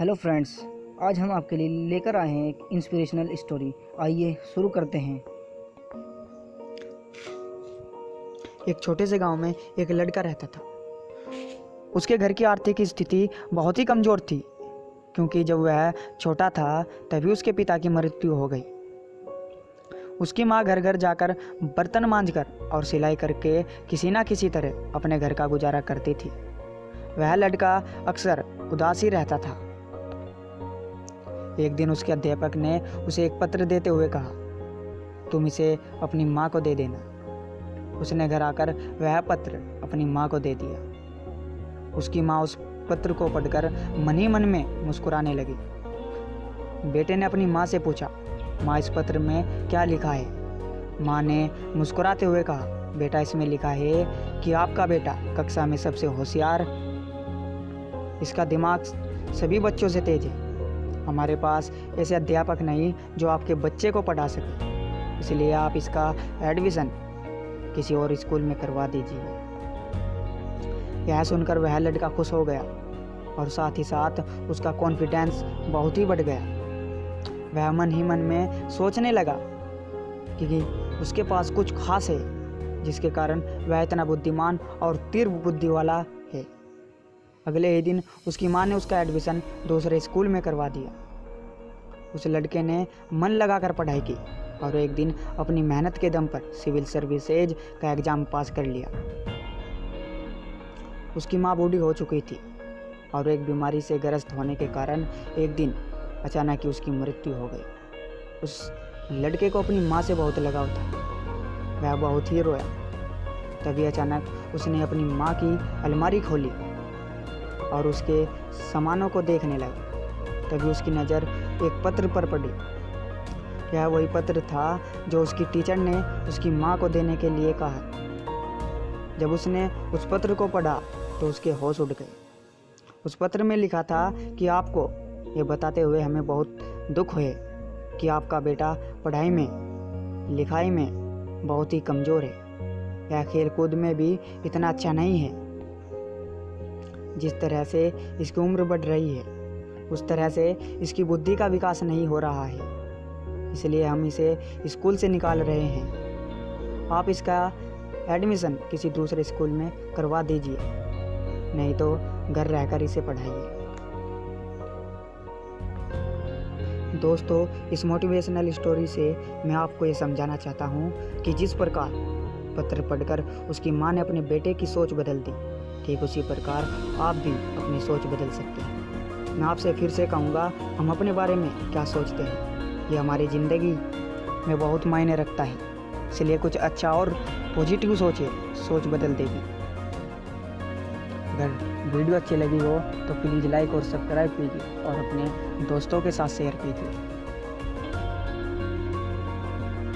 Hello friends, आज हम आपके लिए लेकर आए हैं एक इंस्पिरेशनल स्टोरी। आइए शुरू करते हैं। एक छोटे से गांव में एक लड़का रहता था। उसके घर की आर्थिक स्थिति बहुत ही कमज़ोर थी, क्योंकि जब वह छोटा था तभी उसके पिता की मृत्यु हो गई। उसकी माँ घर घर जाकर बर्तन मांजकर और सिलाई करके किसी ना किसी तरह अपने घर का गुजारा करती थी। वह लड़का अक्सर उदास ही रहता था। एक दिन उसके अध्यापक ने उसे एक पत्र देते हुए कहा, तुम इसे अपनी माँ को दे देना। उसने घर आकर वह पत्र अपनी माँ को दे दिया। उसकी माँ उस पत्र को पढ़कर मन ही मन में मुस्कुराने लगी। बेटे ने अपनी माँ से पूछा, माँ इस पत्र में क्या लिखा है? माँ ने मुस्कुराते हुए कहा, बेटा इसमें लिखा है कि आपका बेटा कक्षा में सबसे होशियार, इसका दिमाग सभी बच्चों से तेज है। हमारे पास ऐसे अध्यापक नहीं जो आपके बच्चे को पढ़ा सके, इसलिए आप इसका एडमिशन किसी और स्कूल में करवा दीजिए। यह सुनकर वह लड़का खुश हो गया और साथ ही साथ उसका कॉन्फिडेंस बहुत ही बढ़ गया। वह मन ही मन में सोचने लगा कि उसके पास कुछ खास है, जिसके कारण वह इतना बुद्धिमान और तीव्र बुद्धि वाला है। अगले ही दिन उसकी माँ ने उसका एडमिशन दूसरे स्कूल में करवा दिया। उस लड़के ने मन लगाकर पढ़ाई की और एक दिन अपनी मेहनत के दम पर सिविल सर्विसेज का एग्ज़ाम पास कर लिया। उसकी माँ बूढ़ी हो चुकी थी और एक बीमारी से ग्रस्त होने के कारण एक दिन अचानक ही उसकी मृत्यु हो गई। उस लड़के को अपनी माँ से बहुत लगाव था। वह बहुत ही रोया। तभी अचानक उसने अपनी माँ की अलमारी खोली और उसके सामानों को देखने लगा। तभी उसकी नज़र एक पत्र पर पड़ी। यह वही पत्र था जो उसकी टीचर ने उसकी माँ को देने के लिए कहा। जब उसने उस पत्र को पढ़ा तो उसके होश उड़ गए। उस पत्र में लिखा था कि आपको ये बताते हुए हमें बहुत दुख है कि आपका बेटा पढ़ाई में लिखाई में बहुत ही कमज़ोर है। यह खेल कूद में भी इतना अच्छा नहीं है। जिस तरह से इसकी उम्र बढ़ रही है उस तरह से इसकी बुद्धि का विकास नहीं हो रहा है, इसलिए हम इसे स्कूल से निकाल रहे हैं। आप इसका एडमिशन किसी दूसरे स्कूल में करवा दीजिए, नहीं तो घर रहकर इसे पढ़ाइए। दोस्तों, इस मोटिवेशनल स्टोरी से मैं आपको ये समझाना चाहता हूँ कि जिस प्रकार पत्र पढ़कर उसकी माँ ने अपने बेटे की सोच बदल दी, ठीक उसी प्रकार आप भी अपनी सोच बदल सकते हैं। मैं आपसे फिर से कहूँगा, हम अपने बारे में क्या सोचते हैं ये हमारी ज़िंदगी में बहुत मायने रखता है। इसलिए कुछ अच्छा और पॉजिटिव सोचिए, सोच बदल देगी। अगर वीडियो अच्छी लगी हो तो प्लीज़ लाइक और सब्सक्राइब कीजिए और अपने दोस्तों के साथ शेयर कीजिए।